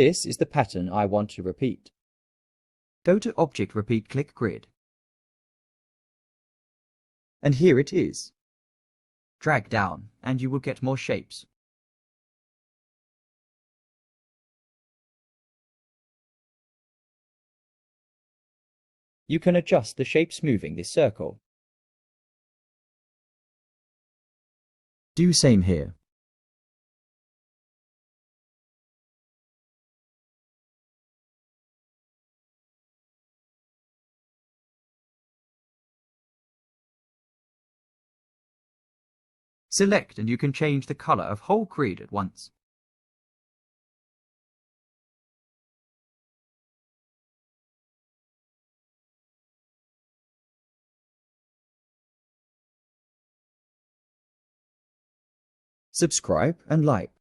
This is the pattern I want to repeat. Go to Object Repeat, click Grid. And here it is. Drag down and you will get more shapes. You can adjust the shapes moving this circle. Do same here. Select and you can change the color of whole grid at once. Subscribe and like.